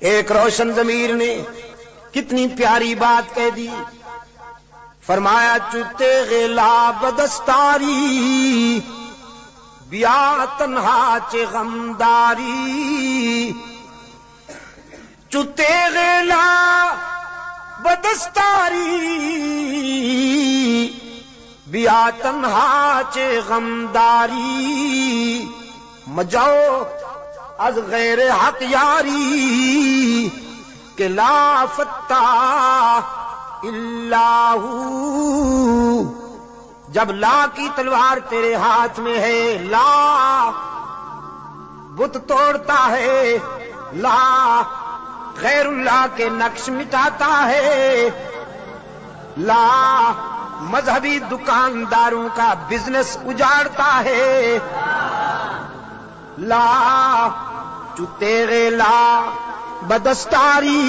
ایک روشن ضمیر نے کتنی پیاری بات کہہ دی، فرمایا چتے غلا بدستاری بیا تنہا چے غمداری، چتے غلا بدستاری بیا تنہا چے غمداری، مجاؤ از غیر حق یاری کہ لا فتح الا ہو، جب لا کی تلوار تیرے ہاتھ میں ہے، لا بت توڑتا ہے، لا غیر اللہ کے نقش مٹاتا ہے، لا مذہبی دکانداروں کا بزنس اجاڑتا ہے، لا جو تیرے لا بدستاری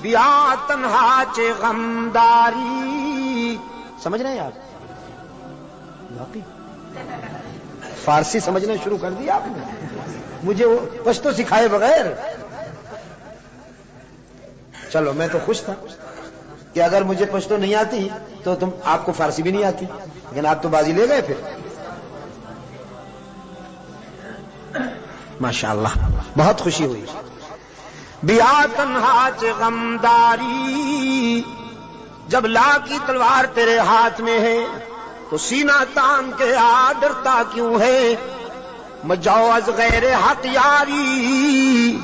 بیا تنہا چے غمداری۔ سمجھ رہے ہیں آپ؟ واقعی فارسی سمجھنا شروع کر دیا آپ نے، مجھے وہ پشتو سکھائے بغیر۔ چلو میں تو خوش تھا کہ اگر مجھے پشتو نہیں آتی تو آپ کو فارسی بھی نہیں آتی، لیکن آپ تو بازی لے گئے پھر۔ ماشاءاللہ بہت خوشی ہوئی۔ بیا تنہا چے غمداری، جب لا کی تلوار تیرے ہاتھ میں ہے تو سینہ تان کے آ ڈرتا کیوں ہے، مجاؤ از غیر حق یاری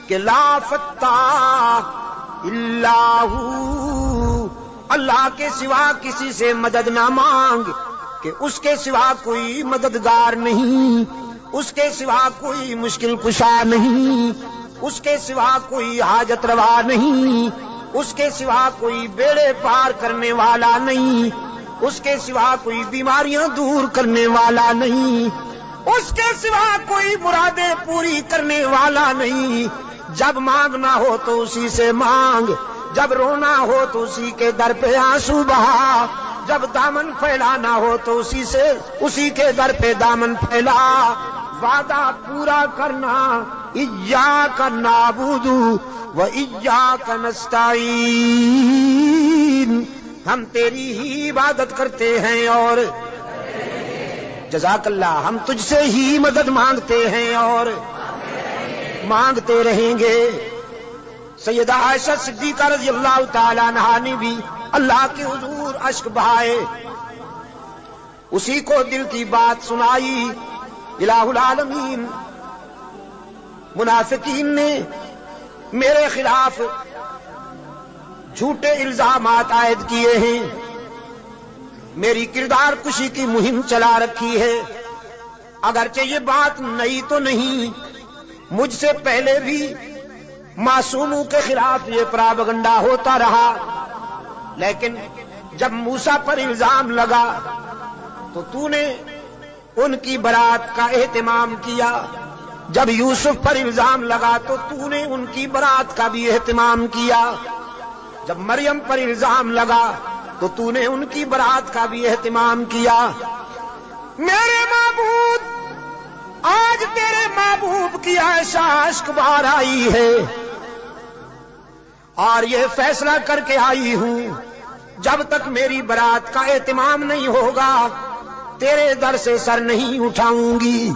کہ لا فتح الا ہو، اللہ کے سوا کسی سے مدد نہ مانگ کہ اس کے سوا کوئی مددگار نہیں، اس کے سوا کوئی مشکل کشا نہیں، اس کے سوا کوئی حاجت روا نہیں، اس کے سوا کوئی بیڑے پار کرنے والا نہیں، اس کے سوا کوئی بیماریاں دور کرنے والا نہیں، اس کے سوا کوئی مرادیں پوری کرنے والا نہیں۔ جب مانگنا ہو تو اسی سے مانگ، جب رونا ہو تو اسی کے در پہ آنسو بہا، جب دامن پھیلانا ہو تو اسی کے در پہ دامن پھیلا، وعدہ پورا کرنا، ایاک نعبد و ایاک نستعین، ہم تیری ہی عبادت کرتے ہیں اور جزاک اللہ ہم تجھ سے ہی مدد مانگتے ہیں اور مانگتے رہیں گے۔ سیدہ عائشہ صدیقہ رضی اللہ تعالی عنہا نے بھی اللہ کے حضور اشک بہائے، اسی کو دل کی بات سنائی۔ الہ العالمین منافقین نے میرے خلاف جھوٹے الزامات عائد کیے ہیں، میری کردار کشی کی مہم چلا رکھی ہے، اگرچہ یہ بات نئی تو نہیں، مجھ سے پہلے بھی معصوموں کے خلاف یہ پراپیگنڈا ہوتا رہا، لیکن جب موسیٰ پر الزام لگا تو تو نے ان کی برات کا اہتمام کیا، جب یوسف پر الزام لگا تو تو نے ان کی برات کا بھی اہتمام کیا، جب مریم پر الزام لگا تو تو نے ان کی برات کا بھی اہتمام کیا۔ میرے معبود، آج تیرے محبوب کی عائشہ اشک بہار آئی ہے اور یہ فیصلہ کر کے آئی ہوں جب تک میری برات کا اہتمام نہیں ہوگا تیرے در سے سر نہیں اٹھاؤں گی،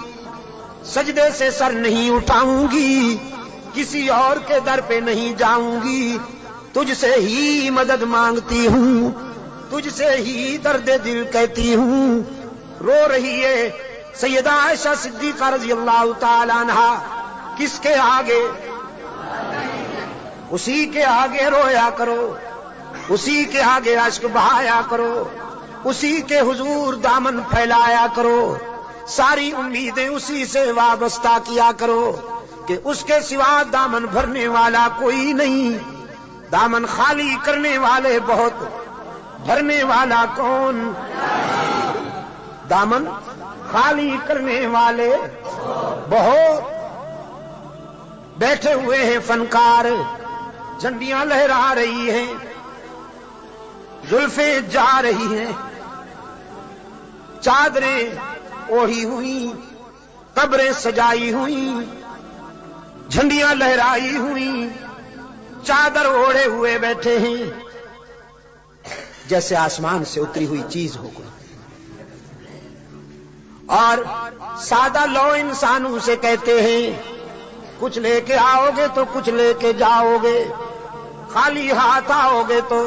سجدے سے سر نہیں اٹھاؤں گی، کسی اور کے در پہ نہیں جاؤں گی، تجھ سے ہی مدد مانگتی ہوں، تجھ سے ہی درد دل کہتی ہوں۔ رو رہی ہے سیدہ عائشہ صدیقہ رضی اللہ تعالی عنہا، کس کے آگے؟ اسی کے آگے رویا کرو، اسی کے آگے اشک بہایا کرو، اسی کے حضور دامن پھیلایا کرو، ساری امیدیں اسی سے وابستہ کیا کرو کہ اس کے سوا دامن بھرنے والا کوئی نہیں، دامن خالی کرنے والے بہت، بھرنے والا کون؟ دامن خالی کرنے والے بہت۔ بیٹھے ہوئے ہیں فنکار، جھنڈیاں لہرا رہی ہیں، زلفیں جا رہی ہیں، چادریں اوڑھی ہوئی، قبریں سجائی ہوئی، جھنڈیاں لہرائی ہوئی، چادر اوڑھے ہوئے بیٹھے ہیں، جیسے آسمان سے اتری ہوئی چیز ہو گئی، اور سادہ لو انسانوں سے کہتے ہیں کچھ لے کے آؤ گے تو کچھ لے کے جاؤ گے، خالی ہاتھ آؤ گے تو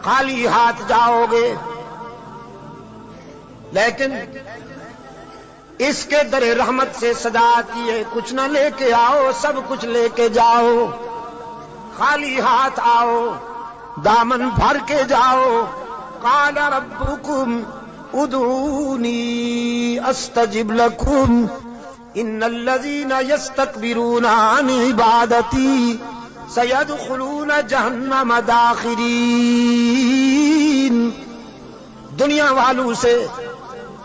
خالی ہاتھ جاؤ گے، لیکن اس کے در رحمت سے صدا آتی ہے کچھ نہ لے کے آؤ، سب کچھ لے کے جاؤ، خالی ہاتھ آؤ، دامن بھر کے جاؤ۔ قال ربکم ادعونی استجب لکم ان الذین یستکبرون عن عبادتی سیدخلون جہنم داخرین۔ دنیا والوں سے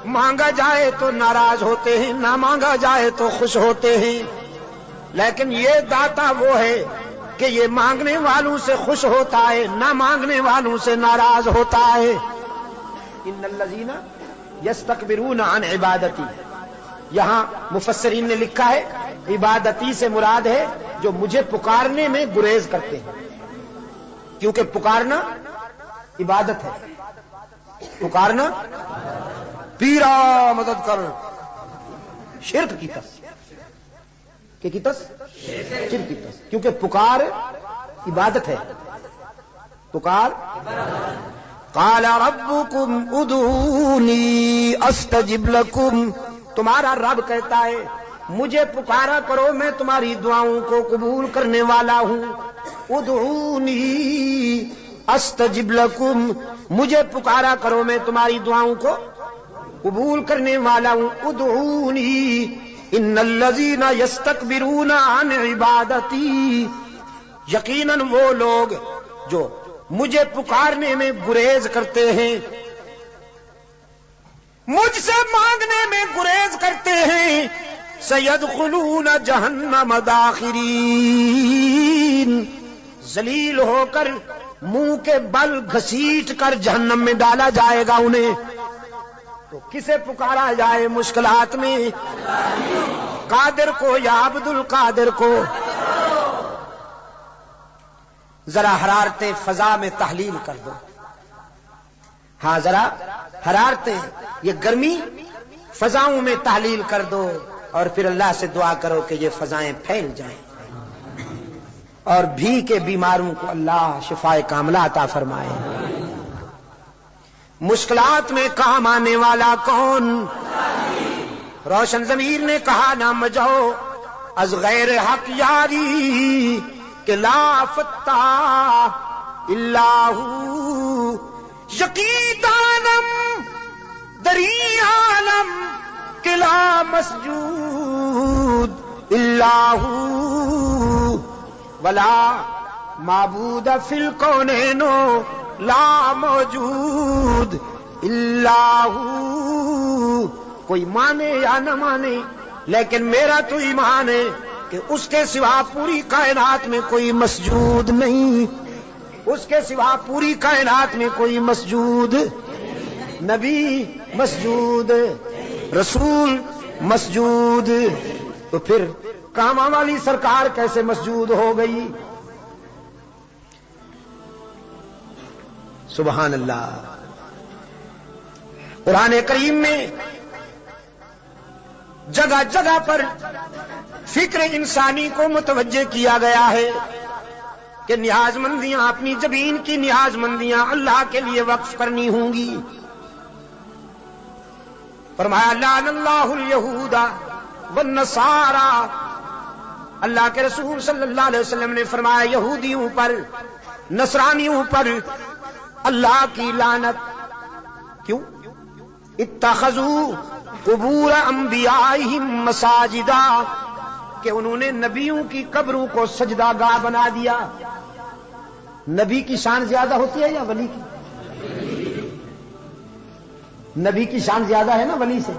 مانگا جائے تو ناراض ہوتے ہیں، نہ مانگا جائے تو خوش ہوتے ہیں، لیکن یہ داتا وہ ہے کہ یہ مانگنے والوں سے خوش ہوتا ہے، نہ مانگنے والوں سے ناراض ہوتا ہے۔ ان الذین یستکبرون عن عبادتی، یہاں مفسرین نے لکھا ہے عبادتی سے مراد ہے جو مجھے پکارنے میں گریز کرتے ہیں، کیونکہ پکارنا عبادت ہے، پکارنا پیرا مدد کر، شرک کی تس کہ کی تس شرک کی تس، کیونکہ پکار عبادت ہے، پکار۔ قال ربکم ادعونی استجب لکم، تمہارا رب کہتا ہے مجھے پکارا کرو میں تمہاری دعاؤں کو قبول کرنے والا ہوں۔ ادعونی استجب لکم، مجھے پکارا کرو میں تمہاری دعاؤں کو قبول کرنے والا ہوں۔ ادعونی ان الذین یستکبرون عن عبادتی، یقیناً وہ لوگ جو مجھے پکارنے میں گریز کرتے ہیں، مجھ سے مانگنے میں گریز کرتے ہیں، سیدخلون جہنم داخرین، ذلیل ہو کر منہ کے بل گھسیٹ کر جہنم میں ڈالا جائے گا انہیں۔ تو کسے پکارا جائے مشکلات میں؟ قادر کو یا عبد القادر کو؟ ذرا حرارتیں فضا میں تحلیل کر دو، ہاں ذرا حرارتیں، یہ گرمی فضاؤں میں تحلیل کر دو، اور پھر اللہ سے دعا کرو کہ یہ فضائیں پھیل جائیں اور بھی کے بیماروں کو اللہ شفائے کاملہ عطا فرمائے۔ مشکلات میں کام آنے والا کون؟ روشن ضمیر نے کہا نہ مجھو از غیر حق یاری کہ لا فتح الا ہو، یقین دانم دری عالم کہ لا مسجود الا ہو، ولا معبود فی الکونین لا موجود الا ہو۔ کوئی مانے یا نہ مانے، لیکن میرا تو ایمان ہے کہ اس کے سوا پوری کائنات میں کوئی مسجود نہیں، اس کے سوا پوری کائنات میں کوئی مسجود، نبی مسجود، رسول مسجود، تو پھر کاما والی سرکار کیسے مسجود ہو گئی؟ سبحان اللہ۔ قرآن کریم میں جگہ جگہ پر فکر انسانی کو متوجہ کیا گیا ہے کہ نیاز مندیاں، اپنی زمین کی نیاز مندیاں اللہ کے لیے وقف کرنی ہوں گی۔ فرمایا لعن اللہ الیہود والنصارى، اللہ کے رسول صلی اللہ علیہ وسلم نے فرمایا یہودیوں پر، نصرانیوں پر اللہ کی لعنت۔ کیوں؟ اتخذوا قبور انبیائہم مساجدا، کہ انہوں نے نبیوں کی قبروں کو سجدہ گاہ بنا دیا۔ نبی کی شان زیادہ ہوتی ہے یا ولی کی؟ نبی کی شان زیادہ ہے نا ولی سے۔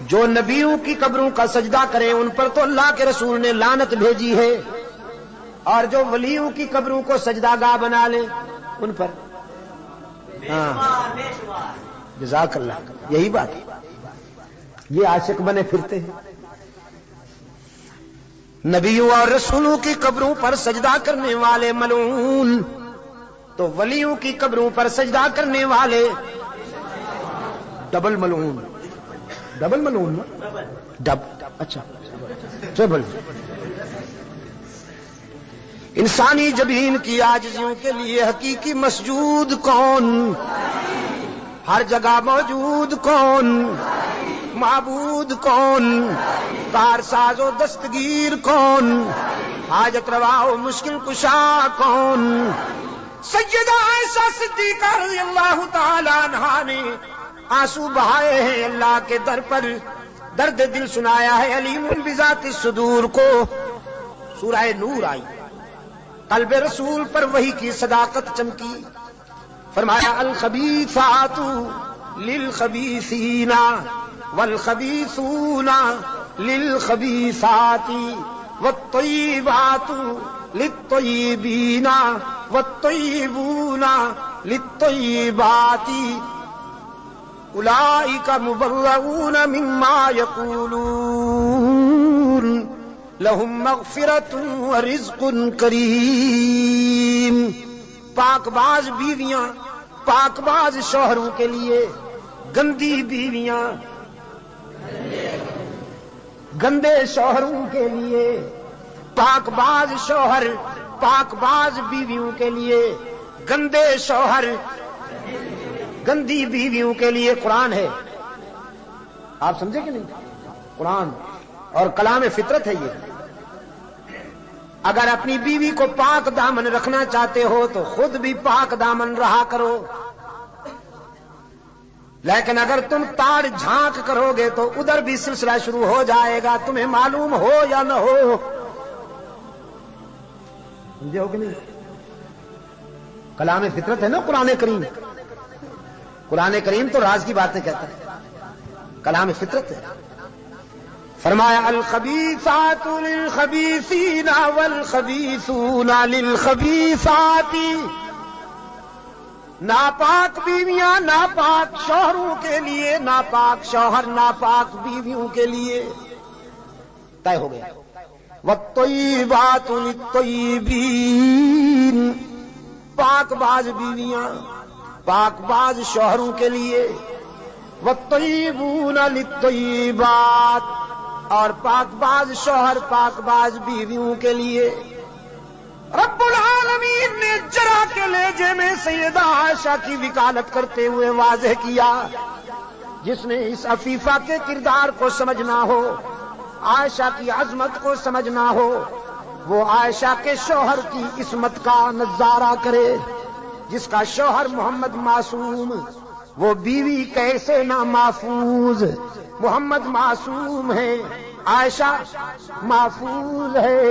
جو نبیوں کی قبروں کا سجدہ کریں ان پر تو اللہ کے رسول نے لعنت بھیجی ہے، اور جو ولیوں کی قبروں کو سجدہ گاہ بنا لیں ان پر، ہاں جزاک اللہ، یہی بات ہے، یہ عاشق بنے پھرتے ہیں۔ نبیوں اور رسولوں کی قبروں پر سجدہ کرنے والے ملعون، تو ولیوں کی قبروں پر سجدہ کرنے والے ڈبل ملعون. ڈبل ملعون اچھا ڈبل. انسانی جبین کی عاجزیوں کے لیے حقیقی مسجود کون؟ ہر جگہ موجود کون؟ معبود کون؟ کارساز و دستگیر کون؟ حاجت روا و مشکل کشا کون؟ سیدہ عائشہ صدیقہ رضی اللہ تعالی عنہا نے آنسو بہائے ہیں اللہ کے در پر، درد دل سنایا ہے علیم بذات الصدور کو. سورہ نور آئی، قلب رسول پر وحی کی صداقت چمکی. فرمایا الخبیثات للخبیثین والخبیثون للخبیثات والطیبات للطیبین والطیبون للطیبات اولئک مبرؤون مما یقولون لہم مغفرۃ ورزق کریم. پاک باز بیویاں پاک باز شوہروں کے لیے، گندی بیویاں گندے شوہروں کے لیے، پاک باز شوہر پاک باز بیویوں کے لیے، گندے شوہر گندی بیویوں کے لیے قرآن ہے. آپ سمجھے کہ نہیں؟ قرآن اور کلام فطرت ہے یہ. اگر اپنی بیوی کو پاک دامن رکھنا چاہتے ہو تو خود بھی پاک دامن رہا کرو، لیکن اگر تم تاڑ جھانک کرو گے تو ادھر بھی سلسلہ شروع ہو جائے گا، تمہیں معلوم ہو یا نہ ہو. سمجھے ہو کہ نہیں؟ کلام فطرت ہے نا قرآن کریم. قرآن کریم تو راز کی باتیں کہتا ہے، کلام فطرت ہے. فرمایا الخبیثات للخبیثین والخبیثون للخبیثات. ناپاک بیویاں ناپاک شوہروں کے لیے، ناپاک شوہر ناپاک بیویوں کے لیے. طے ہو گیا. والطیبات للطیبین. پاک باز بیویاں پاک باز شوہروں کے لیے، والطیبون للطیبات، اور پاک باز شوہر پاک باز بیویوں کے لیے. رب العالمین نے جرا کے لہجے میں سیدہ عائشہ کی وکالت کرتے ہوئے واضح کیا. جس نے اس عفیفہ کے کردار کو سمجھنا ہو، عائشہ کی عظمت کو سمجھنا ہو، وہ عائشہ کے شوہر کی عصمت کا نظارہ کرے. جس کا شوہر محمد معصوم، وہ بیوی کیسے نہ محفوظ. محمد معصوم ہے، عائشہ محفوظ ہے.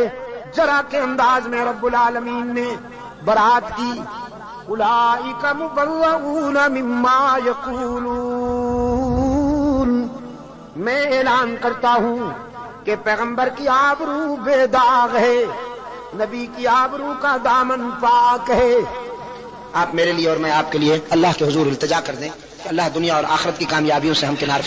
جرا کے انداز میں رب العالمین نے برات کی. اولئک مبرؤون مما یقولون. میں اعلان کرتا ہوں کہ پیغمبر کی آبرو بے داغ ہے، نبی کی آبرو کا دامن پاک ہے. آپ میرے لیے اور میں آپ کے لیے اللہ کے حضور التجا کر دیں کہ اللہ دنیا اور آخرت کی کامیابیوں سے ہم کنار